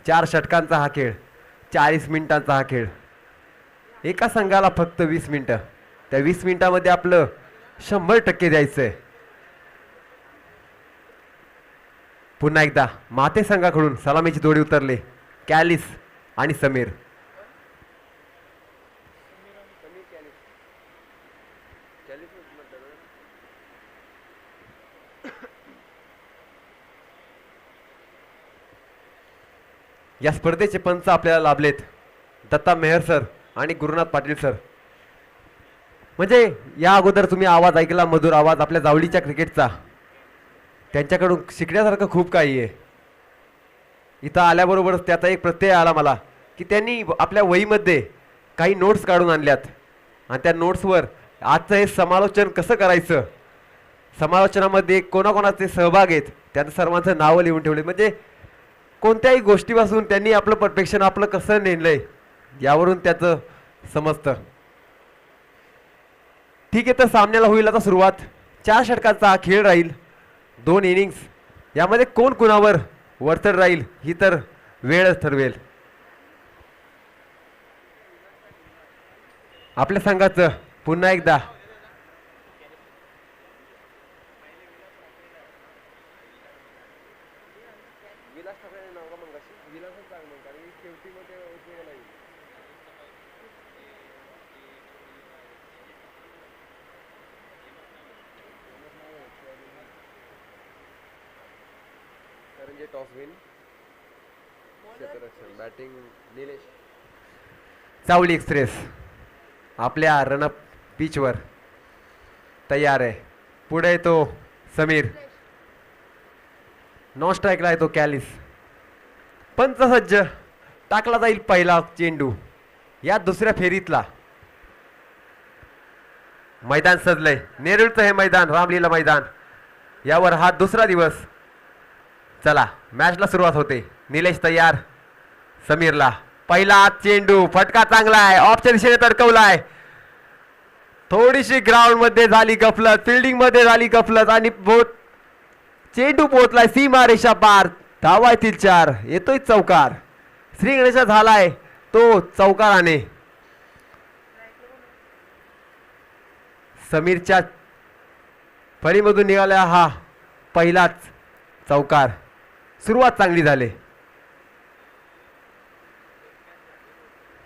4 षटकांचा हा खेळ, 40 मिनिटांचा हा खेळ. एका संघाला फक्त 20 मिनिटं. त्या 20 मिनिटांमध्ये आपलं 100% द्यायचंय. पुन्हा एकदा माते संघाकडून सलामीची जोडी उतरले कॅलिस आणि समीर. या स्पर्धेचे पंच आपल्याला लाभलेत दत्ता मेहर सर आणि गुरुनाथ पाटील सर. म्हणजे या अगोदर तुम्ही आवाज ऐकला, मधुर आवाज आपल्या जावळीच्या क्रिकेटचा. त्यांच्याकडून शिकण्यासारखं खूप काही आहे. इथं आल्याबरोबरच त्याचा एक प्रत्यय आला मला की त्यांनी आपल्या वहीमध्ये काही नोट्स काढून आणल्यात आणि त्या नोट्सवर आजचं हे समालोचन कसं करायचं, समालोचनामध्ये कोणाकोणाचे सहभाग आहेत त्यांचं सर्वांचं नावं लिहून ठेवले. म्हणजे कोणत्याही गोष्टीपासून त्यांनी आपलं परफेक्शन आपलं कसं नेलंय यावरून त्याचं समजतं. ठीक आहे, तर सामन्याला होईल आता सुरुवात. 4 षटकांचा हा खेळ राहील, 2 इनिंग्स. यामध्ये कोण कुणावर वरचढ राहील ही तर वेळच ठरवेल. आपल्या संघाचं पुन्हा एकदा चावली एक्सप्रेस आपल्या रणअप पिचवर तयार आहे. पुढे तो समीर, नॉन स्ट्राईकला आहे तो कॅलिस. पंच सज्ज, टाकला जाईल पहिला चेंडू या दुसऱ्या फेरीतला. मैदान सजलंय, नेरुळचं हे मैदान, रामलीला मैदान. यावर हा दुसरा दिवस. चला मॅचला सुरुवात होते. निलेश तयार, समीरला पहिला चेंडू, फटका चांगला आहे, ऑफच्या दिशेने तडकवलाय. थोडीशी ग्राउंड मध्ये झाली गफलत, फिल्डिंग मध्ये झाली गफलत आणि चेंडू पोहोचलाय सीमा रेषा पार. धावा येतील 4, येतोय चौकार. श्री गणेशा झालाय तो चौकाराने. समीरच्या फळीमधून निघाला हा पहिलाच चौकार. सुरुवात चांगली झाली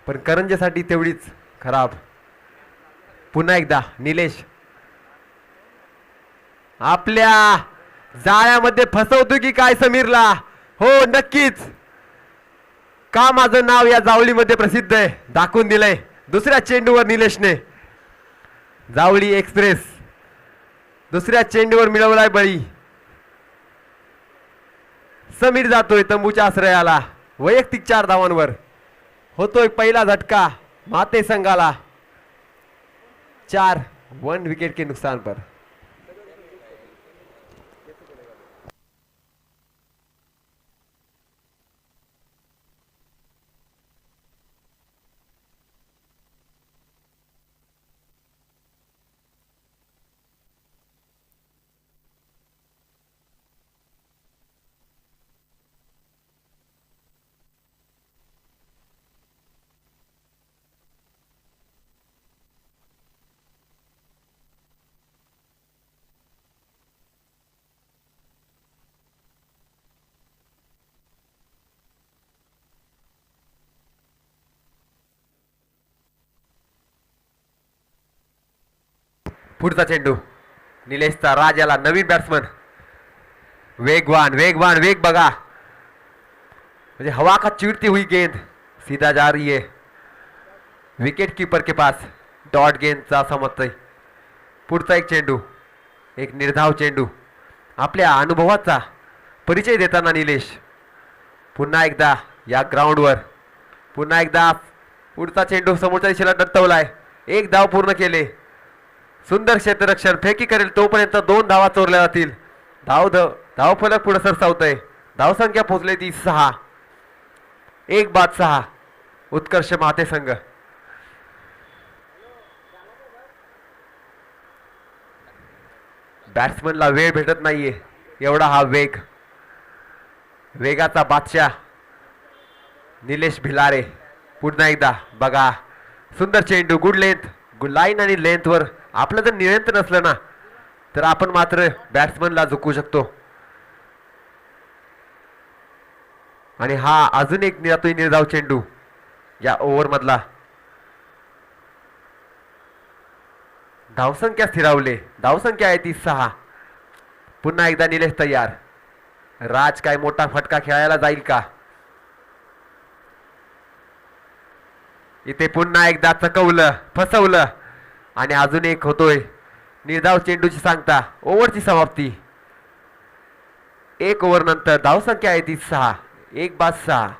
पण करंजेसाठी तेवढीच खराब. पुन्हा एकदा निलेश आपल्या जाळ्यामध्ये फसवतो की काय समीरला? हो नक्कीच, का माझं नाव या जावळीमध्ये प्रसिद्ध आहे दाखवून दिलंय दुसऱ्या चेंडूवर निलेशने. जावळी एक्सप्रेस दुसऱ्या चेंडूवर मिळवलाय बळी. समीर जातोय तंबूच्या आश्रयाला. वैयक्तिक 4 धावांवर होतोय पहिला झटका माते संघाला. 4 1 विकेट के नुकसान पर. पुढचा चेंडू निलेशचा, राजाला नवीन बॅट्समन. वेगवान वेगवान वेग बघा, म्हणजे हवा का चिरती हुई गेंद सीधा जा रही है विकेट कीपर के पास. डॉट गेंदचा समजतोय. पुढचा एक चेंडू, एक निर्धाव चेंडू. आपल्या अनुभवाचा परिचय देताना निलेश पुन्हा एकदा या ग्राउंडवर. पुन्हा एकदा पुढचा चेंडू समोरच्या दिशेला दत्तवलाय. 1 धाव पूर्ण केले. सुंदर क्षेत्ररक्षण, फेकी करेल तोपर्यंत 2 धावा चोरल्या जातील. धावफलक पुढे सरसावतंय. धावसंख्या पोहोचले ती 6. 1 बाद 6. उत्कर्ष माते संघ. बॅट्समनला वेळ भेटत नाहीये एवढा हा वेग, वेगाचा बादशाह निलेश भिलारे पुन्हा एकदा बघा, सुंदर चेंडू, गुड लेंथ, गुड लाईन आणि लेंथवर आपलं जर नियंत्रण असलं ना तर आपण मात्र बॅट्समनला झुकवू शकतो. आणि हा अजून एक जातोय निर्धाव चेंडू या ओव्हर मधला. धावसंख्या स्थिरावले, धावसंख्या आहे ती 6. पुन्हा एकदा निलेश तयार. राज काय मोठा फटका खेळायला जाईल का? इथे पुन्हा एकदा चकवलं, फसवलं आणि अजून एक होतोय निर्धाव चेंडूची सांगता. ओव्हरची समाप्ती. 1 ओव्हर नंतर धावसंख्या आहे ती 6. 1/6.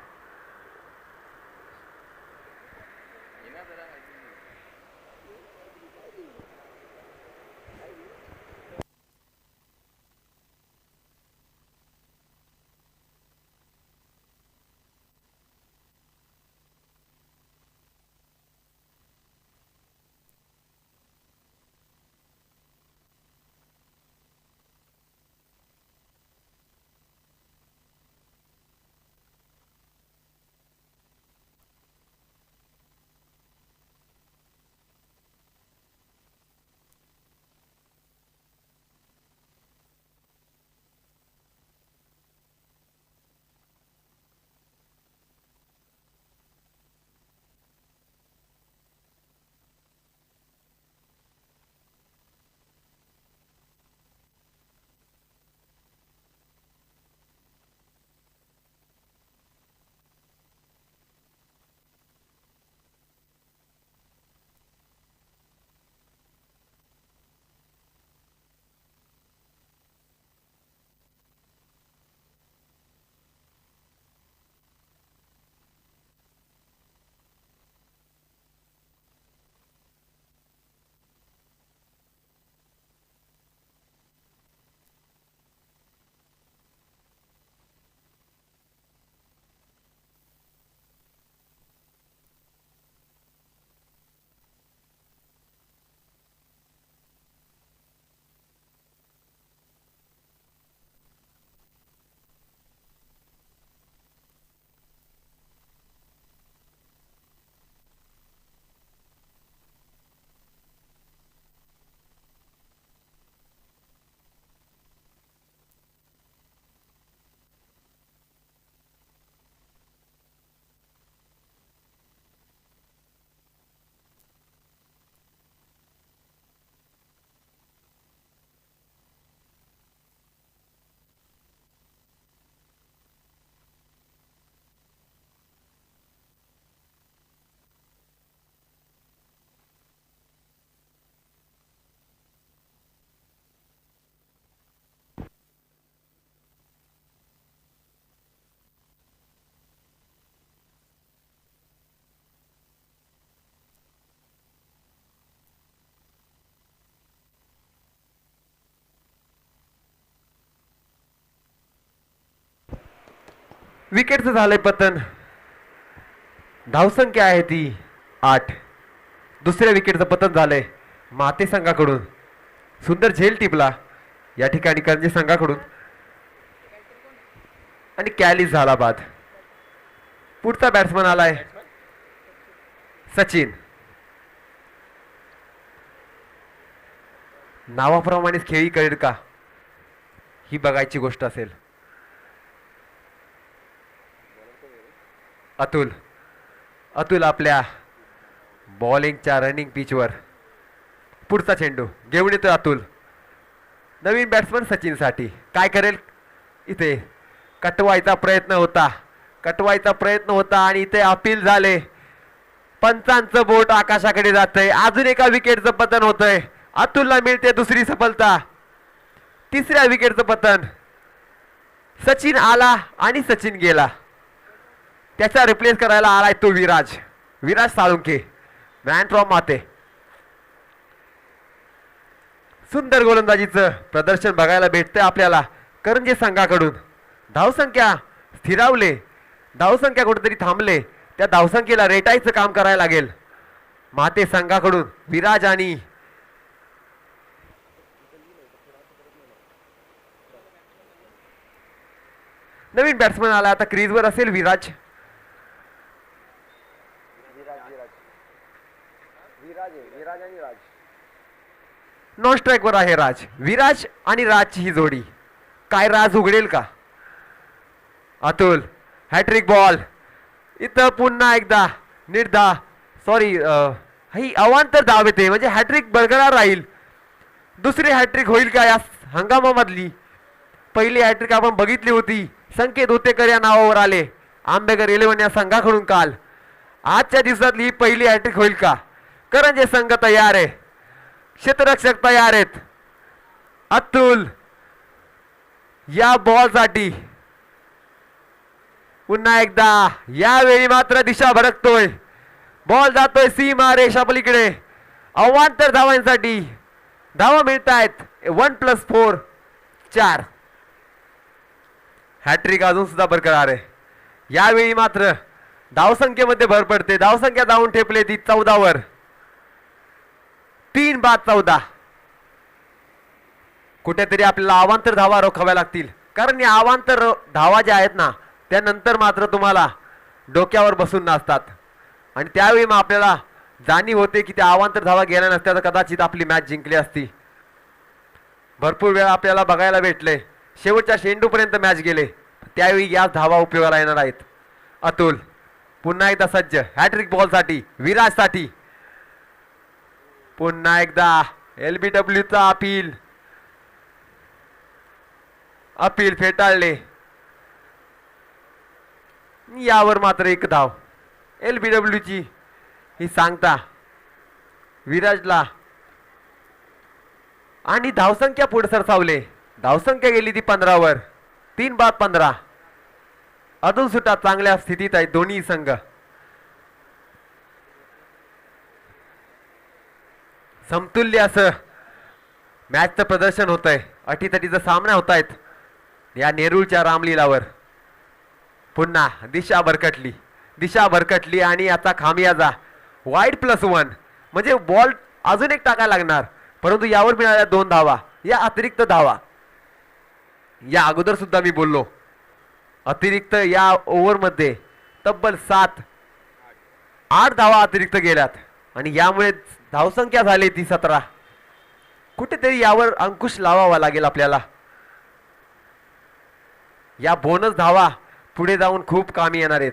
विकेटचं झालंय पतन. धावसंख्या आहे ती 8. दुसऱ्या विकेटचं पतन झालंय माते संघाकडून. सुंदर झेल टिपला या ठिकाणी करंजी संघाकडून आणि कॅलीज झाला बाद. पुढचा बॅट्समन आलाय सचिन. नावाप्रमाणेच खेळी करेल का ही बघायची गोष्ट असेल. अतुल, अतुल आपल्या बॉलिंगच्या रनिंग पिचवर. पुढचा चेंडू घेऊन येतोय अतुल. नवीन बॅट्समन सचिनसाठी काय करेल. इथे कटवायचा प्रयत्न होता, कटवायचा प्रयत्न होता आणि इथे अपील झाले. पंचांचं बोट आकाशाकडे जातंय. अजून एका विकेटचं पतन होतंय. अतुलला मिळते दुसरी सफलता. तिसऱ्या विकेटचं पतन. सचिन आला आणि सचिन गेला. त्याचा रिप्लेस करायला आलाय तो विराज, विराज साळुंके, मॅन फ्रॉम माते. सुंदर गोलंदाजीचं प्रदर्शन बघायला भेटतंय आपल्याला करंजी संघाकडून. धावसंख्या स्थिरावले, धावसंख्या कुठेतरी थांबले. त्या धावसंख्येला रेटायचं काम करायला लागेल माते संघाकडून. विराज आणि नवीन बॅट्समन आला आता क्रीजवर असेल विराज. नॉन स्ट्राईक वर आहे राज. विराज आणि राजची ही जोडी, काय राज उघडेल का? Atul hat trick ball. इथं पुन्हा एकदा निर्धा सॉरी ही अवांतर धाव येते, म्हणजे हॅट्रिक बरकरार राहील. दुसरी हॅट्रिक होईल का या हंगामामधली? पहिली हॅट्रिक आपण बघितली होती, संकेत होतेकर या नावावर आले आंबेकर 11 या संघाकडून काल. आजच्या दिवसातली ही पहिली हॅट्रिक होईल का? करंजे संघ तयार आहे, क्षेत्ररक्षक तयार आहेत. अतुल या बॉलसाठी पुन्हा एकदा, यावेळी मात्र दिशा भडकतोय. बॉल जातोय सीमा रेषा पलीकडे. अवांतर धावांसाठी धावा मिळत आहेत. 1+4 4. हॅट्रिक अजून सुद्धा बरकरार आहे. यावेळी मात्र धावसंख्येमध्ये भर पडते. धावसंख्या धावून ठेपले ती 14 वर. 3/14. कुठेतरी आपल्याला अवांतर धावा रोखाव्या लागतील, कारण या अवांतर धावा ज्या आहेत ना, त्यानंतर मात्र तुम्हाला डोक्यावर बसून नाचतात. आणि त्यावेळी मग आपल्याला जाणीव होते की त्या अवांतर धावा गेल्या नसत्या तर कदाचित आपली मॅच जिंकली असती. भरपूर वेळा आपल्याला बघायला भेटले शेवटच्या शेंडूपर्यंत मॅच गेले, त्यावेळी या धावा उपयोगाला येणार आहेत. अतुल पुन्हा एकदा सज्ज हॅट्रिक बॉलसाठी, विराजसाठी. पुन्हा एकदा LBWचा अपील फेटाळले. यावर मात्र एक धाव. LBWची ही सांगता विराजला, आणि धावसंख्या पुढे सरसावले. धावसंख्या गेली ती 15 वर. 3/15. अजून सुद्धा चांगल्या स्थितीत आहेत दोन्ही संघ. समतुल्य असं मॅचचं प्रदर्शन होत आहे. अटीतटीचा सामना होत आहेत या नेरूळच्या रामलीलावर. पुन्हा दिशा भरकटली आणि आता खामियाजा वाईड +1, म्हणजे बॉल अजून एक टाकायला लागणार, परंतु यावर मिळाल्या 2 धावा. या अतिरिक्त धावा या अगोदर सुद्धा मी बोललो, अतिरिक्त या ओव्हरमध्ये तब्बल 8 धावा अतिरिक्त गेल्यात आणि यामुळे धावसंख्या झाली ती 17. कुठेतरी यावर अंकुश लावावा लागेल आपल्याला. या बोनस धावा पुढे जाऊन खूप कामी येणार आहेत.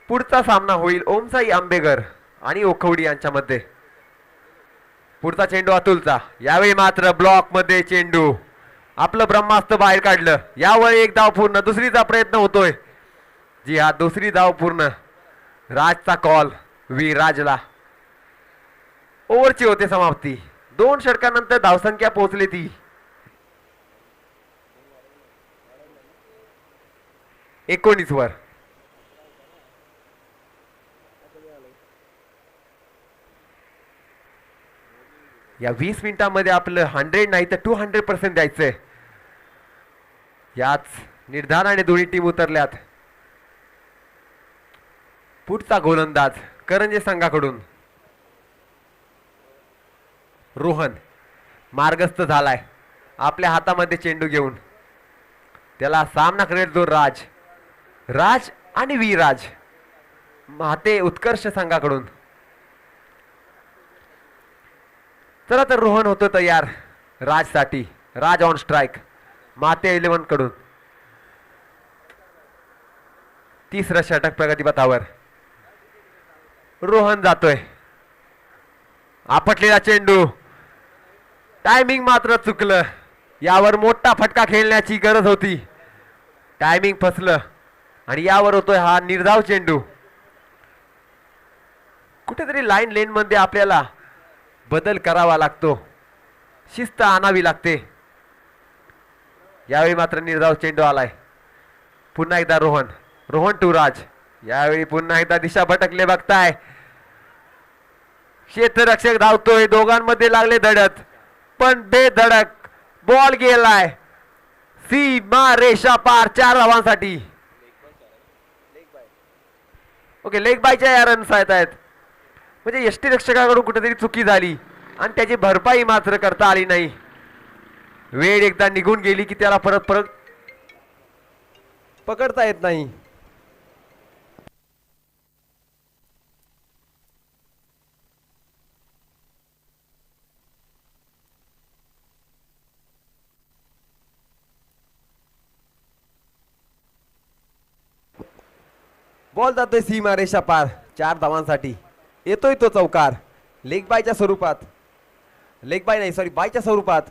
पुढचा सामना होईल ओमसाई आंबेकर आणि ओखवडी यांच्यामध्ये. पुढचा चेंडू अतुलचा. यावेळी मात्र ब्लॉक मध्ये चेंडू, आपलं ब्रह्मास्त्र बाहेर काढलं. यावर एक धाव पूर्ण. दुसरीचा प्रयत्न होतोय. जी हा दुसरी धाव पूर्ण. राजचा कॉल विराजला. ओव्हरची होते समाप्ती. 2 षटकानंतर धावसंख्या पोहोचली ती 19 वर. या 20 मिनिटांमध्ये आपलं 100 नाही तर 200% द्यायचंय. याच निर्धाराने दोन्ही टीम उतरल्यात. पुढचा गोलंदाज करंजे संघाकडून रोहन मार्गस्थ झालाय आपल्या हातामध्ये चेंडू घेऊन. त्याला सामना करेल जो राज आणि विराज माते उत्कर्ष संघाकडून. चला तर रोहन होतो तयार राजसाठी. राज ऑन स्ट्राइक माते 11 कडून. 3रं षटक प्रगतीपथावर. रोहन जातोय. आपटलेला चेंडू, टायमिंग मात्र चुकलं. यावर मोठा फटका खेळण्याची गरज होती. टायमिंग फसलं आणि यावर होतोय हा निर्धाव चेंडू. कुठेतरी लाईन लेन मध्ये आपल्याला बदल करावा लागतो, शिस्त आणावी लागते. यावेळी मात्र निर्धाव चेंडू आलाय. पुन्हा एकदा रोहन टू राज. यावेळी पुन्हा एकदा दिशा भटकले बघताय. क्षेत्ररक्षक धावतोय. दोघांमध्ये लागले धडक, पण बेधडक बॉल गेलाय सीमा रेषा पार. 4 धावांसाठी. ओके, लेग बायच्या या रन्स आहेत. म्हणजे यष्टीरक्षकाकडून कुठेतरी चुकी झाली आणि त्याची भरपाई मात्र करता आली नाही. वेळ एकदा निघून गेली की त्याला परत परत पकडता येत नाही. बॉल जातोय सीमा रेषा पार 4 धावांसाठी. येतोय तो चौकार लेग बायच्या स्वरूपात. लेग बाय नाही, सॉरी, बायच्या स्वरूपात.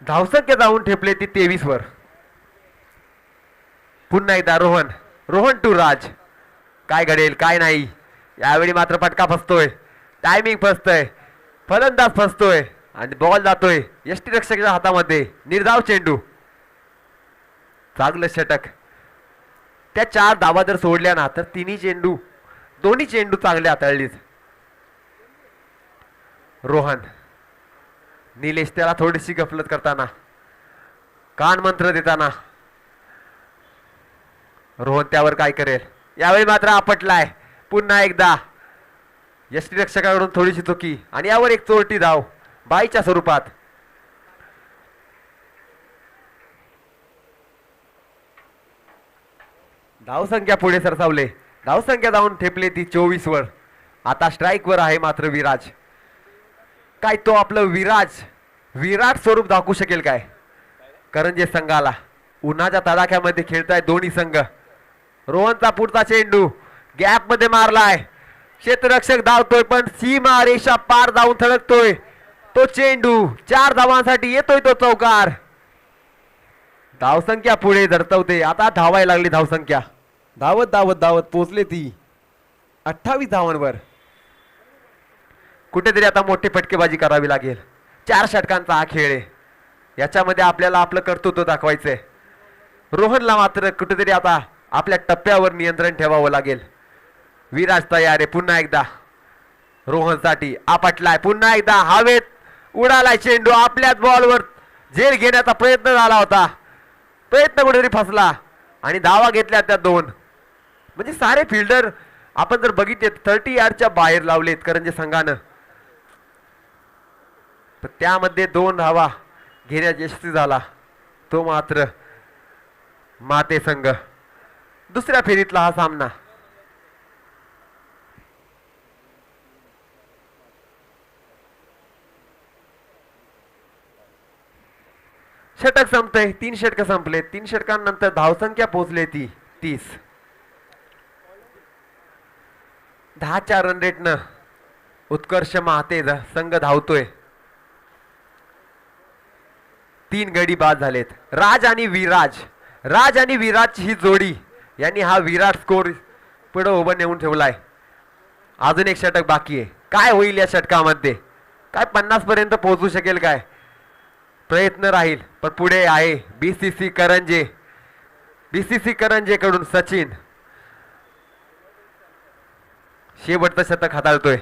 धावसंख्या जाऊन ठेपले ती 23 वर. पुन्हा एकदा रोहन, रोहन टू राज. काय घडेल काय नाही. यावेळी मात्र फटका फसतोय, टायमिंग फसतोय, फलंदाज फसतोय आणि बॉल जातोय यष्टीरक्षकाच्या हातामध्ये. निर्धाव चेंडू. चांगलं षटक. त्या 4 धावा जर सोडल्या ना तर दोन्ही चेंडू चांगले हाताळलीच. रोहन, निलेश त्याला थोडीशी गफलत करताना, कान मंत्र देताना. रोहन त्यावर काय करेल. यावेळी मात्र आपटलाय. पुन्हा एकदा यष्टीरक्षकाकडून थोडीशी चुकी आणि यावर एक चोरटी धाव बाईच्या स्वरूपात. धावसंख्या पुढे सरसावले. धावसंख्या जाऊन ठेपले ती 24 वर. आता स्ट्राईक वर आहे मात्र विराज. काय तो आपलं विराट स्वरूप दाखवू शकेल काय करंजे संघाला. उन्हाच्या तडाख्यामध्ये खेळताय दोन्ही संघ. रोहनचा पुढचा चेंडू गॅप मध्ये मारलाय. क्षेत्ररक्षक धावतोय पण सीमा रेषा पार जाऊन थडकतोय तो चेंडू. 4 धावांसाठी येतोय तो चौकार. धावसंख्या पुढे धडतवते. आता धावायला लागली धावसंख्या. धावत धावत धावत पोहोचले ती 28 धावांवर. कुठेतरी आता मोठी फटकेबाजी करावी लागेल. 4 षटकांचा हा खेळ आहे. याच्यामध्ये आपल्याला आपलं कर्तृत्व दाखवायचंय. रोहनला मात्र कुठेतरी आता आपल्या टप्प्यावर नियंत्रण ठेवावं लागेल. विराज तयार आहे. पुन्हा एकदा रोहनसाठी आपटलाय. पुन्हा एकदा हवेत उडालाय चेंडू. आपल्याच बॉलवर झेल घेण्याचा प्रयत्न झाला होता. प्रयत्न कुठेतरी फसला आणि धावा घेतल्या त्या 2. म्हणजे सारे फिल्डर आपण जर बघितले 30 यार्डच्या बाहेर लावलेत करंजे संघानं. तर त्यामध्ये 2 धावा घेण्यात यशस्वी झाला तो मात्र माते संघ. दुसऱ्या फेरीतला हा सामना. षटक संपतंय. 3 षटक संपले. 3 षटकांनंतर धावसंख्या पोहोचले ती 30. 10च्या रन रेटनं उत्कर्ष महाते संघ धावतोय. 3 गडी बाद झालेत. राज आणि विराजची ही जोडी यांनी हा विराट स्कोर पुढे उभं नेऊन ठेवलाय. अजून एक षटक बाकी आहे. काय होईल या षटकामध्ये. काय 50 पर्यंत पोहोचू शकेल काय. प्रयत्न राहील पण पुढे आहे बीसीसी करंजे कडून सचिन. शेवटचं शतक हाताळतोय.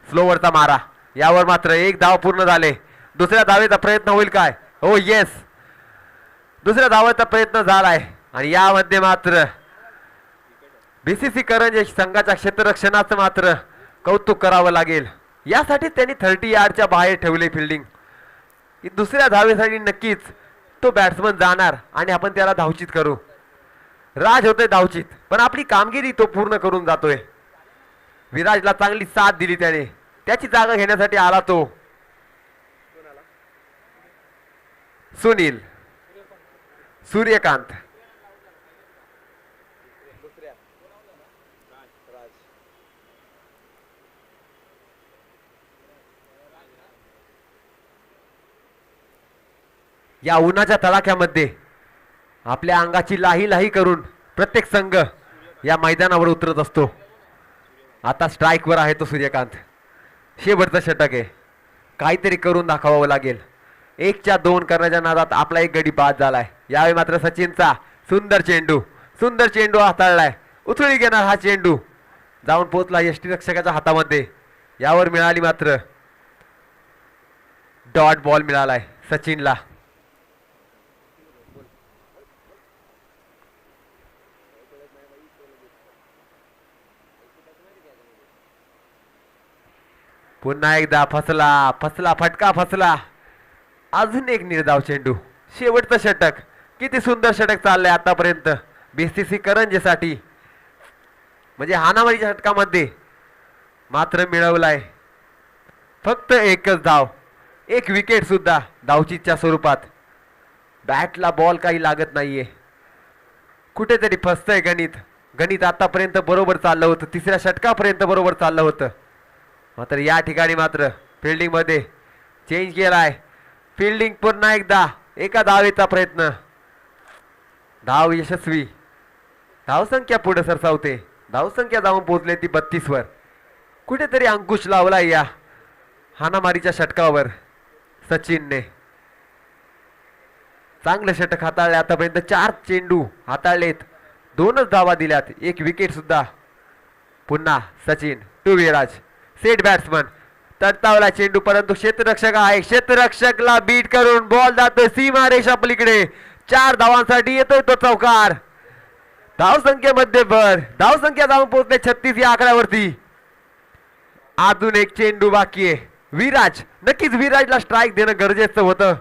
स्लोवरचा मारा. यावर मात्र 1 धाव पूर्ण झाले. दुसऱ्या धावेचा प्रयत्न होईल काय. हो येस, दुसऱ्या धावेचा प्रयत्न झालाय आणि यामध्ये मात्र बीसीसी करंजे संघाच्या क्षेत्ररक्षणाचं मात्र कौतुक करावं लागेल. यासाठी त्यांनी 30 यार्डच्या बाहेर ठेवले फिल्डिंग. दुसऱ्या धावेसाठी नक्कीच तो बॅट्समन जाणार आणि आपण त्याला धावचित करू. राज होतोय धावचित पण आपली कामगिरी तो पूर्ण करून जातोय. विराजला चांगली साथ दिली त्याने. त्याची जागा घेण्यासाठी आला तो सूर्यकांत. या उन्हाच्या तडाख्यामध्ये आपल्या अंगाची लाही लाही करून प्रत्येक संघ या मैदानावर उतरत असतो. आता स्ट्राईकवर आहे तो सूर्यकांत. शेवटचं षटक आहे, काहीतरी करून दाखवावं लागेल. 1च्या 2 करण्याच्या नादात आपला एक गडी बाद झालाय. यावेळी मात्र सचिनचा सुंदर चेंडू हाताळलाय. उचलून घेणार हा चेंडू जाऊन पोहोचला यष्टीरक्षकाच्या हातामध्ये. यावर मिळाली मात्र डॉट बॉल मिळालाय सचिनला. पुन्हा एकदा फसला फटका फसला. अजून एक निर्धाव चेंडू. शेवटचं षटक. किती सुंदर षटक चाललंय आतापर्यंत बीसीसी करंजेसाठी. म्हणजे हाणामारीच्या षटकामध्ये मात्र मिळवलाय फक्त एकच धाव. एक विकेट सुद्धा धावचीच्या स्वरूपात. बॅटला बॉल काही लागत नाहीये. कुठेतरी फसतंय गणित आतापर्यंत बरोबर चाललं होतं. 3ऱ्या षटकापर्यंत बरोबर चाललं होतं. मात्र या ठिकाणी मात्र फिल्डिंग मध्ये चेंज केलाय. फिल्डिंग पुन्हा एकदा एका धावेचा प्रयत्न. धाव यशस्वी. धावसंख्या पुढे सरसावते. धावसंख्या जाऊन पोहोचले ती 32 वर. कुठेतरी अंकुश लावलाय या हाणामारीच्या षटकावर सचिनने. चांगलं षटक हाताळले आतापर्यंत. 4 चेंडू हाताळलेत, 2च धावा दिल्यात, 1 विकेट सुद्धा. पुन्हा Sachin to Viraj set batsman. तडतावला चेंडू परंतु क्षेत्ररक्षक आहे. क्षेत्ररक्षकला बीट करून बॉल जातोय सीमा रेषा पलीकडे. 4 धावांसाठी येतोय तो चौकार. धावसंख्येमध्ये भर. धावसंख्या जाऊन पोहोचले 36 या आकड्यावरती. अजून एक चेंडू बाकी आहे. विराज, नक्कीच विराजला स्ट्राईक देणं गरजेचं होतं.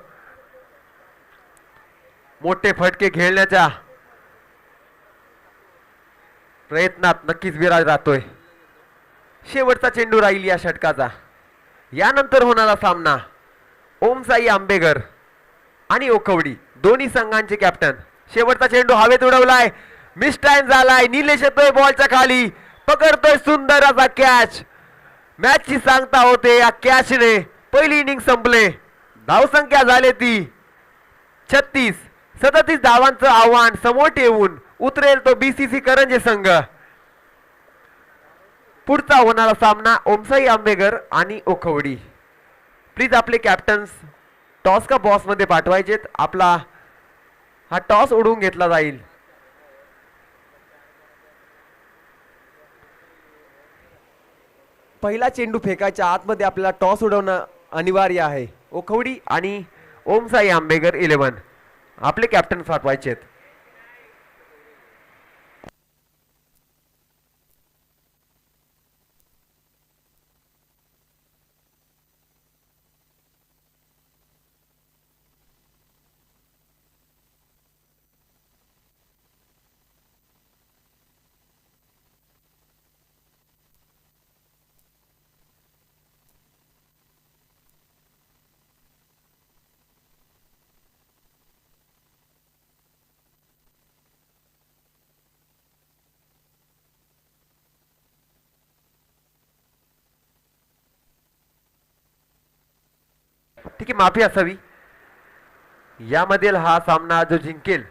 मोठे फटके खेळण्याच्या प्रयत्नात नक्कीच विराज राहतोय. शेवटचा चेंडू राहील या षटकाचा. यानंतर होणारा सामना ओमसाई आंबेकर आणि ओखवडी दोन्ही संघांचे कॅप्टन. शेवटचा चेंडू हवेत उडवलाय. मिस टाइम झालाय. निलेश येतोय बॉलच्या खाली, पकडतोय सुंदर असा कॅच. मॅचची सांगता होते या कॅचने पहिली इनिंग संपले. धावसंख्या झाली ती 36. 37 धावांचं आव्हान समोर ठेवून उतरेल तो बीसीसी करंजे संघ. पुढचा होणारा सामना ओमसाई आंबेकर आणि ओखवडी. प्लीज आपले कॅप्टन्स टॉस का बॉस मध्ये पाठवायचेत. आपला हा टॉस उडवून घेतला जाईल. पहिला चेंडू फेकायच्या आतमध्ये आपल्याला टॉस उडवणं अनिवार्य आहे. ओखवडी आणि ओमसाई आंबेकर 11 आपले कॅप्टन पाठवायचेत. ठीक आहे, माफी असावी. यामधील हा सामना जो जिंकेल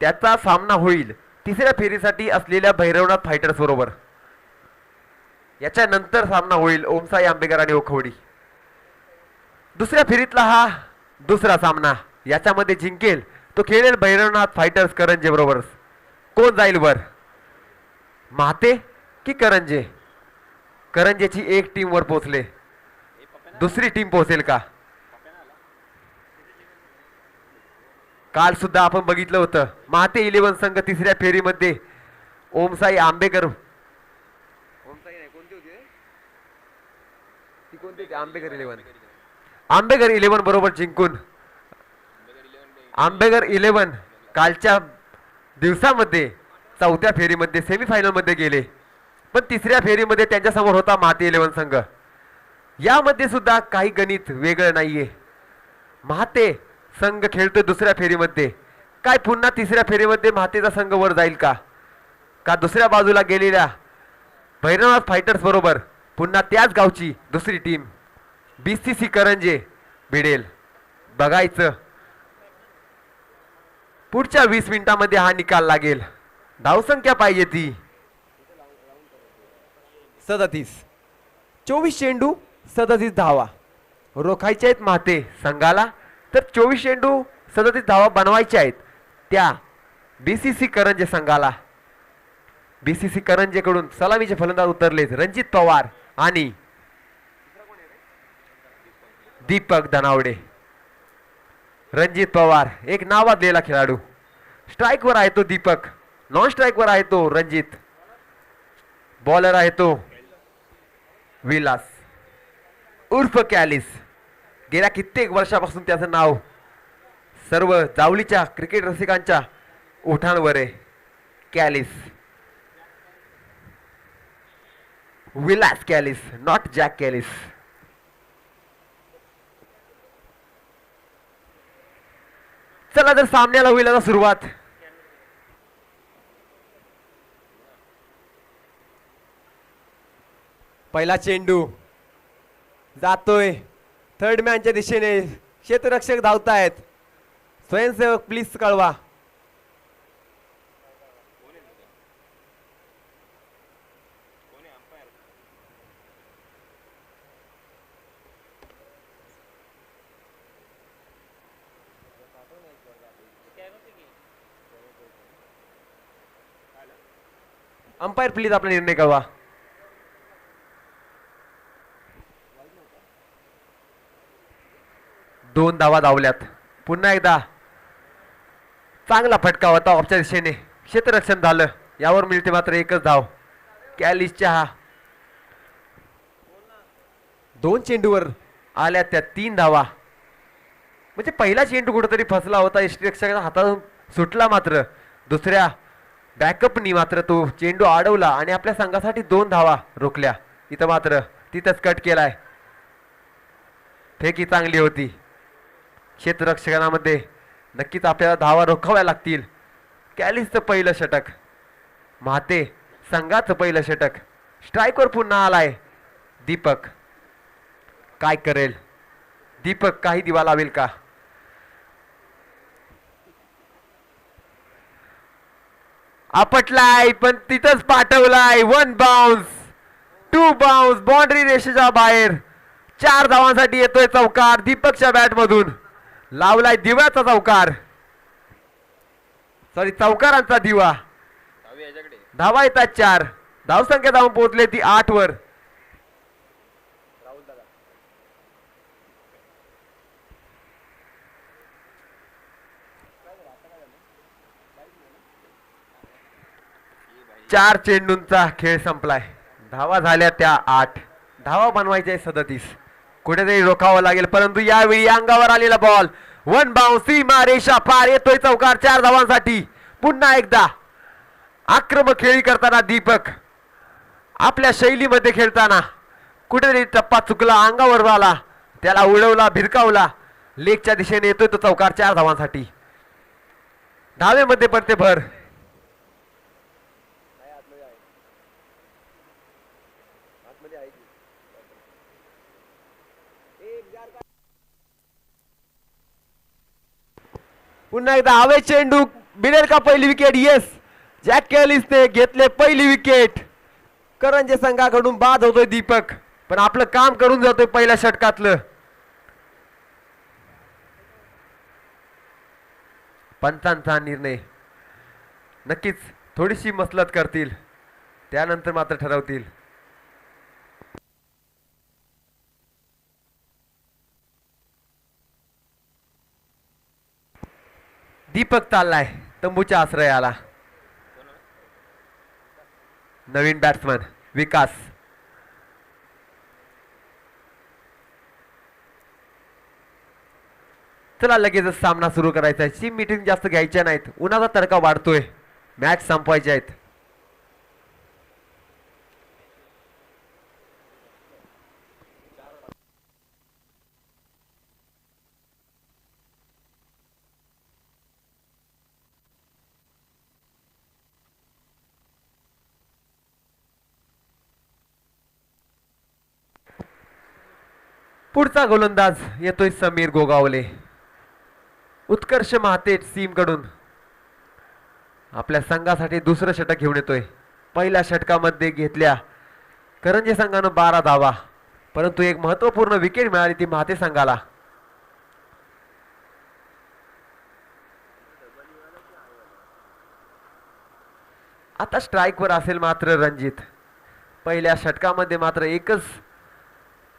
त्याचा सामना होईल 3ऱ्या फेरीसाठी असलेल्या भैरवनाथ फायटर्स बरोबर. याच्यानंतर सामना होईल ओमसाई आंबेकर आणि ओखवडी. 2ऱ्या फेरीतला हा दुसरा सामना. याच्यामध्ये जिंकेल तो खेळेल भैरवनाथ फायटर्स करंजे बरोबर. कोण जाईल वर, महाते की करंजे? करंजेची एक टीम वर पोहोचले, दुसरी टीम पोहोचेल का? काल सुद्धा आपण बघितलं होतं महाते 11 संघ 3ऱ्या फेरीमध्ये ओमसाई आंबेकर आंबेकर 11 बरोबर जिंकून आंबेकर 11 कालच्या दिवसामध्ये 4थ्या फेरीमध्ये सेमीफायनल मध्ये गेले. पण 3ऱ्या फेरीमध्ये त्यांच्या समोर होता महाते 11 संघ. यामध्ये सुद्धा काही गणित वेगळं नाहीये. महाते संघ खेळतोय 2ऱ्या फेरीमध्ये. काय पुन्हा 3ऱ्या फेरीमध्ये महातेचा संघ वर जाईल का? का दुसऱ्या बाजूला गेलेल्या भैरवनाथ फायटर्स बरोबर पुन्हा त्याच गावची दुसरी टीम बीसीसी करंजे भिडेल? बघायचं. पुढच्या 20 मिनिटांमध्ये हा निकाल लागेल. धावसंख्या पाहिजे ती 37. 24 चेंडू 37 धावा रोखायच्या आहेत माते संघाला. तर 24 चेंडू 37 धावा बनवायच्या आहेत त्या बीसीसी करंजे संघाला. बीसीसी करंजेकडून सलामीचे फलंदाज उतरले रणजित पवार आणि दीपक धनावडे. रणजित पवार एक नावाजलेला खेळाडू. स्ट्राइक वर आहे तो दीपक, नॉन स्ट्राइक वर आहे तो रणजित, बॉलर आहे तो विलास उर्फ कॅलिस. गेल्या कित्येक वर्षापासून त्याचं नाव सर्व जावलीच्या क्रिकेट रसिकांच्या ओठांवर आहे. Kallis, Vilas Kallis, not jack Kallis. चला तर सामन्याला होईल आता सुरुवात. पहिला चेंडू जातोय थर्ड मॅनच्या दिशेने. क्षेत्ररक्षक धावतायत. स्वयंसेवक प्लीज कळवा. अंपायर प्लीज आपला निर्णय कळवा. दोन धावा धावल्यात. पुन्हा एकदा चांगला फटका होता ऑफच्या दिशेने. क्षेत्ररक्षण झालं. यावर मिळते मात्र एकच धाव कॅलिसच्या. हा 2 चेंडूवर आल्या त्या 3 धावा. म्हणजे पहिला चेंडू कुठेतरी फसला होता, यष्टीरक्षकाच्या हातातून सुटला. मात्र दुसऱ्या बॅकअपनी मात्र तो चेंडू अडवला आणि आपल्या संघासाठी 2 धावा रोखल्या. इथं मात्र तिथंच कट केलाय. फेकी चांगली होती. क्षेत्ररक्षकांमध्ये नक्कीच आपल्याला धावा रोखाव्या लागतील. कॅलिसचं पहिलं षटक, महाते संघाचं पहिलं षटक. स्ट्राइकवर पुन्हा आलाय दीपक. काय करेल दीपक? काही दिवा लावेल का? आपटलाय पण तिथंच पाठवलाय. 1 बाउन्स 2 बाउन्स बाउंड्री रेषेच्या बाहेर. 4 धावांसाठी येतोय चौकार दीपकच्या बॅट मधून. लावलाय दिव्याचा चौकार, सॉरी चौकारांचा दिवा. धावा येतात 4. धावसंख्या जाऊन पोहोचले ती 8 वर. चार चेंडूंचा खेळ संपलाय. धावा झाल्या त्या 8. धावा बनवायच्या 37. कुठेतरी रोखावं लागेल परंतु यावेळी अंगावर आलेला बॉल 1 बाउन्स सीमा रेषा पार. येतोय चौकार 4 धावांसाठी. पुन्हा एकदा आक्रमक खेळी करताना दीपक आपल्या शैलीमध्ये खेळताना कुठेतरी टप्पा चुकला, अंगावर आला, त्याला उडवला, भिरकावला. लेगच्या दिशेने येतोय तो चौकार 4 धावांसाठी. धावेमध्ये पडते भर. पुन्हा एकदा हवे चेंडू. मिळेल का पहिली विकेट? येस, जॅक कॅलिसने घेतले पहिली विकेट. करंजे संघाकडून बाद होतोय दीपक, पण आपलं काम करून जातोय पहिल्या षटकातलं. पंचांचा निर्णय नक्कीच थोडीशी मसलत करतील, त्यानंतर मात्र ठरवतील. दीपक चाललाय तंबूच्या आश्रयाला. नवीन बॅट्समन विकास. चला लगेचच सामना सुरू करायचा आहे. मीटिंग जास्त घ्यायच्या नाहीत. उन्हाचा तडका वाढतोय. मॅच संपवायचे आहेत. पुढचा गोलंदाज येतोय समीर गोगावले. उत्कर्ष महाते टीम कडून आपल्या संघासाठी दुसरं षटक घेऊन येतोय. पहिल्या षटकामध्ये घेतल्या करंजी संघानं 12 धावा, परंतु एक महत्वपूर्ण विकेट मिळाली ती माते संघाला. आता स्ट्राईकवर असेल मात्र रणजित. पहिल्या षटकामध्ये मात्र एकच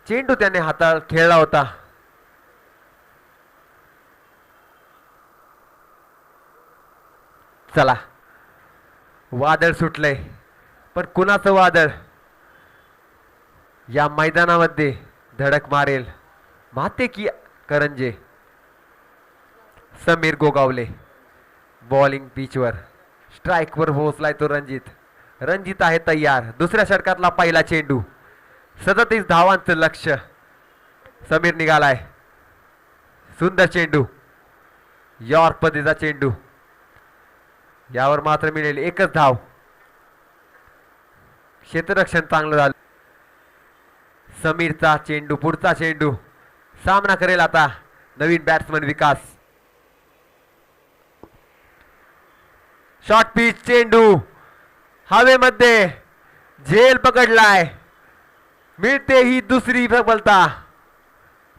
चेंडू त्याने हातात खेळला होता. चला, वादळ सुटलंय, पण कुणाचं वादळ या मैदानामध्ये धडक मारेल, माते की करंजे. समीर गोगावले बॉलिंग पिचवर, स्ट्राईकवर पोहोचलाय तो रणजित. रणजित आहे तयार. दुसऱ्या षटकातला पहिला चेंडू, 37 धावांचं लक्ष. समीर निघालाय, सुंदर चेंडू, यॉर्क पद्धतीचा चेंडू. यावर मात्र मिळेल एकच धाव. क्षेत्ररक्षण चांगलं झालं. समीरचा चेंडू, पुढचा चेंडू, सामना करेल आता नवीन बॅट्समन विकास. शॉर्ट पिच चेंडू हवेमध्ये, झेल पकडलाय, मिळते ही दुसरी सफलता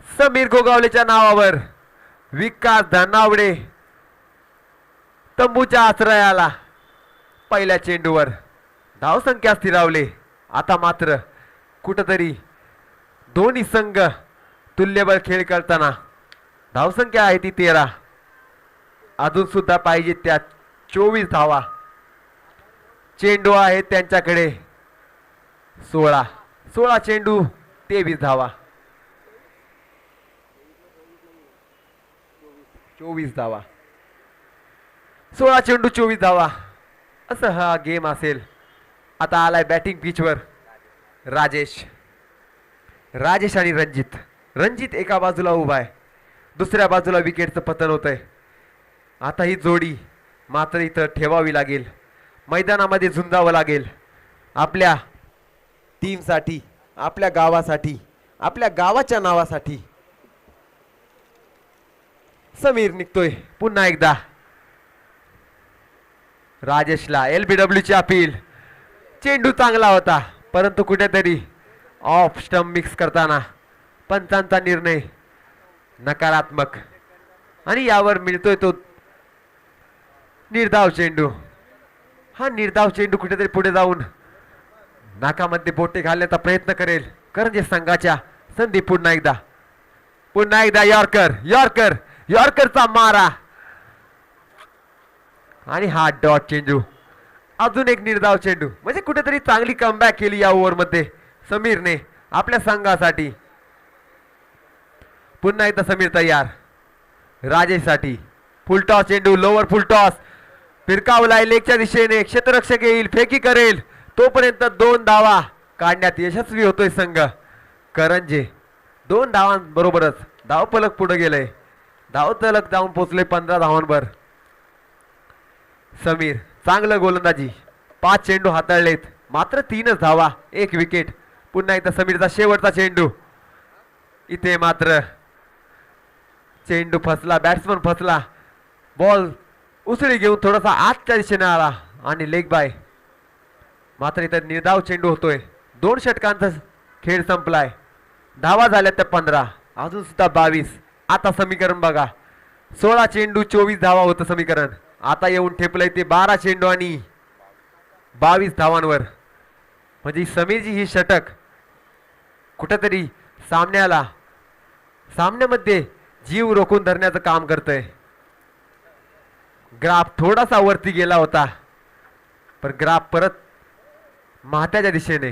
समीर गोगावलेच्या नावावर. विकास धनावडे तंबूच्या आश्रयाला पहिल्या चेंडूवर धावसंख्या स्थिरावले. आता मात्र कुठंतरी दोन्ही संघ तुल्यबळ खेळ करताना. धावसंख्या आहे ती 13, अजून सुद्धा पाहिजे त्या 24 धावा. चेंडू आहे त्यांच्याकडे 16 चेंडू 23 धावा. 24 धावा, 16 चेंडू 24 धावा, असं हा गेम असेल. आता आलाय बॅटिंग पिचवर राजेश आणि रणजित एका बाजूला उभा आहे, दुसऱ्या बाजूला विकेटचं पतन होतंय. आता ही जोडी मात्र इथं ठेवावी लागेल, मैदानामध्ये झुंजावं लागेल. आपल्या टीमसाठी, आपल्या गावासाठी, आपल्या गावाच्या नावासाठी. समीर निघतोय पुन्हा एकदा. राजेशला LBW ची अपील. चेंडू चांगला होता, परंतु कुठेतरी ऑफ स्टंप मिक्स करताना पंचांचा निर्णय नकारात्मक, आणि यावर मिळतोय तो निर्धाव चेंडू. हा निर्धाव चेंडू कुठेतरी पुढे जाऊन नाकामध्ये बोटे घालण्याचा प्रयत्न करेल करंजे संघाच्या. संधी पुन्हा एकदा यॉर्करचा मारा, आणि हा डॉट चेंडू. अजून एक निर्धाव चेंडू, म्हणजे कुठेतरी चांगली कमबॅक केली या ओव्हरमध्ये समीरने आपल्या संघासाठी. पुन्हा एकदा समीर तयार राजेशसाठी. फुलटॉस चेंडू, लोवर फुलटॉस फिरकावलाय लेगच्या दिशेने. क्षेत्ररक्षक येईल, फेकी करेल, तोपर्यंत 2 धावा काढण्यात यशस्वी होतोय संघ करंजे. 2 धावांबरोबरच धावफलक पुढे गेलंय. धावफलक जाऊन पोहोचले 15 धावांवर. समीर चांगलं गोलंदाजी, 5 चेंडू हाताळलेत, मात्र 3च धावा, 1 विकेट. पुन्हा एकदा समीरचा शेवटचा चेंडू. इथे मात्र चेंडू फसला, बॅट्समन फसला. बॉल उसळी घेऊन थोडासा आतच्या दिशेने आला आणि लेग बाय. मात्र इथं निर्धाव चेंडू होतोय. 2 षटकांचा खेळ संपलाय. धावा झाल्या त्या 15, अजून सुद्धा 22. आता समीकरण बघा, 16 चेंडू 24 धावा होतं समीकरण. आता येऊन ठेपलंय ते 12 चेंडू आणि 22 धावांवर. म्हणजे समीरची ही षटक कुठेतरी सामन्यामध्ये जीव रोखून धरण्याचं काम करतंय. ग्राफ थोडासा वरती गेला होता, पण ग्राफ परत महात्याच्या दिशेने.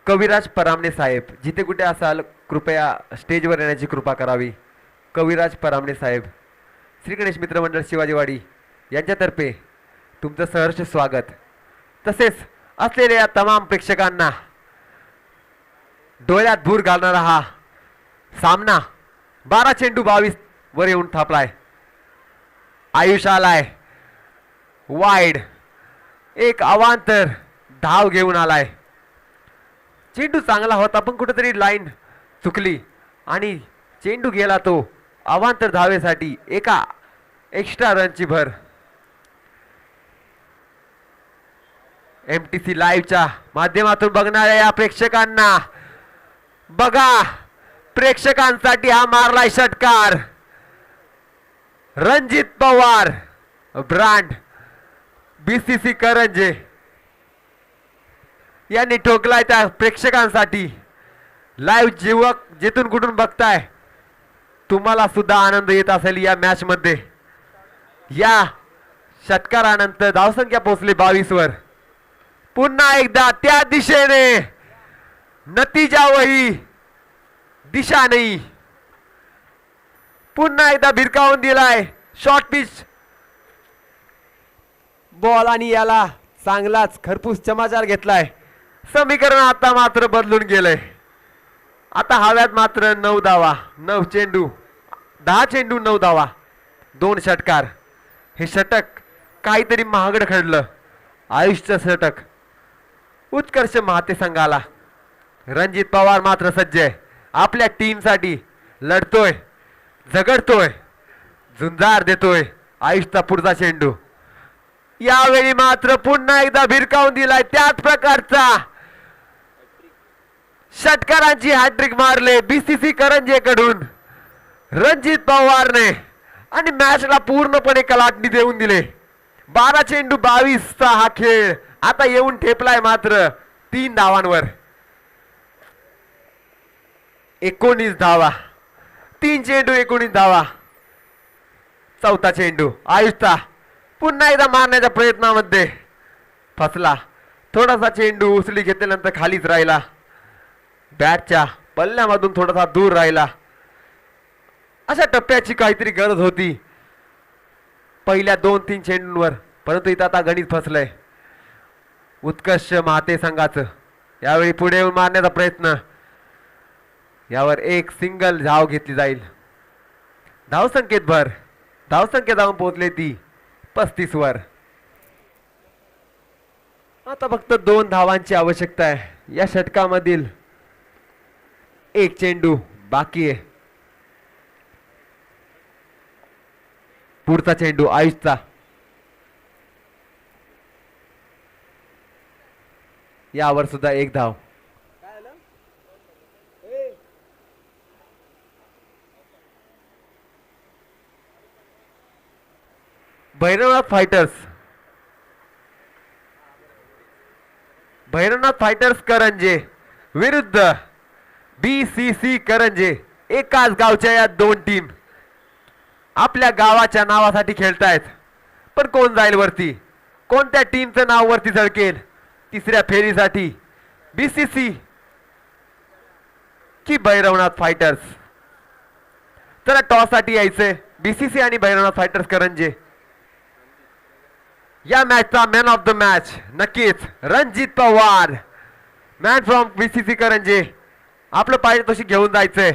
कविराज परामणे साहेब, जिथे कुठे असाल कृपया स्टेजवर येण्याची कृपा करावी. कविराज परामणे साहेब, श्री गणेश मित्र मंडळ शिवाजीवाडी यांच्यातर्फे तुमचं सहर्ष स्वागत. तसेच असलेल्या या तमाम प्रेक्षकांना डोळ्यात भूर घालणारा हा सामना, 12 चेंडू 22 वर येऊन थापलाय. आयुष आलाय वाईड, एक अवांतर धाव घेऊन आलाय. चेंडू चांगला होता पण कुठेतरी लाईन चुकली आणि चेंडू गेला तो अवांतर धावेसाठी एका एक्स्ट्रा रनची भर. MTC लाईव्हच्या माध्यमातून बघणाऱ्या या प्रेक्षकांना बघा, प्रेक्षकांसाठी हा मारलाय षटकार. रणजित पवार ब्रांड BCC करंजे यांनी ठोकलाय त्या प्रेक्षकांसाठी. लाईव्ह जीवक जिथून कुठून बघताय तुम्हाला सुद्धा आनंद येत असेल या मॅच मध्ये. या षटकारानंतर धावसंख्या पोहोचली 22 वर. पुन्हा एकदा त्या दिशेने नतीजा वही दिशा नाही. पुन्हा एकदा भिरकावून दिलाय शॉर्ट पिच बॉल आणि याला चांगलाच खरपूस समाचार घेतलाय. समीकरण आता मात्र बदलून गेलंय. आता हव्यात मात्र 9 धावा. 9 चेंडू 10 चेंडू 9 धावा 2 षटकार. हे षटक काहीतरी महागड खडलं. आयुष्यचं षटक. उत्कर्ष महाते संघाला. रणजित पवार मात्र सज्ज आहे. आपल्या टीमसाठी लढतोय, झगडतोय, झुंजार देतोय. आयुषचा पुढचा चेंडू यावेळी मात्र पुन्हा एकदा भिरकावून दिलाय. त्याच प्रकारचा षटकारांची हॅट्रिक मारले BCC करंजे कडून रणजित पवारने आणि मॅचला पूर्णपणे कलाटणी देऊन दिले. 12 चेंडू 22 चा हा खेळ आता येऊन ठेपलाय मात्र 3 धावांवर. 19 धावा. 3 चेंडू 19 धावा. चौथा चेंडू आयुषचा पुन्हा एकदा मारण्याच्या प्रयत्नामध्ये फसला. थोडासा चेंडू उचली घेतल्यानंतर खालीच राहिला. बॅटच्या पल्ल्यामधून थोडासा दूर राहिला. अशा टप्प्याची काहीतरी गरज होती पहिल्या 2-3 चेंडूंवर, परंतु इथं आता गणित फसलंय उत्कर्ष महाते संघाचं. यावेळी पुढे येऊन मारण्याचा प्रयत्न. यावर एक सिंगल धाव घेतली जाईल. धावसंख्येत भर. धावसंख्या जाऊन पोहोचले ती 35 वर. आता फक्त 2 धावांची आवश्यकता आहे. या षटकामधील एक चेंडू बाकी आहे. पुढचा चेंडू आयुषचा. यावर सुद्धा एक धाव. भैरवनाथ फायटर्स करंजे विरुद्ध BCC करंजे. एकाच गावच्या या 2 टीम आपल्या गावाच्या नावासाठी खेळतायत. पण कोण जाईल वरती? कोणत्या टीमचं नाव वरती झळकेल तिसऱ्या फेरीसाठी? BCC की भैरवनाथ फायटर्स? चला टॉस साठी यायचंय. BCC आणि भैरवनाथ फायटर्स करंजे. या मॅचचा मॅन ऑफ द मॅच नक्कीच Ranjit Pawar, man from BCC Karanje. आपलं पाहिजे तशी घेऊन जायचंय.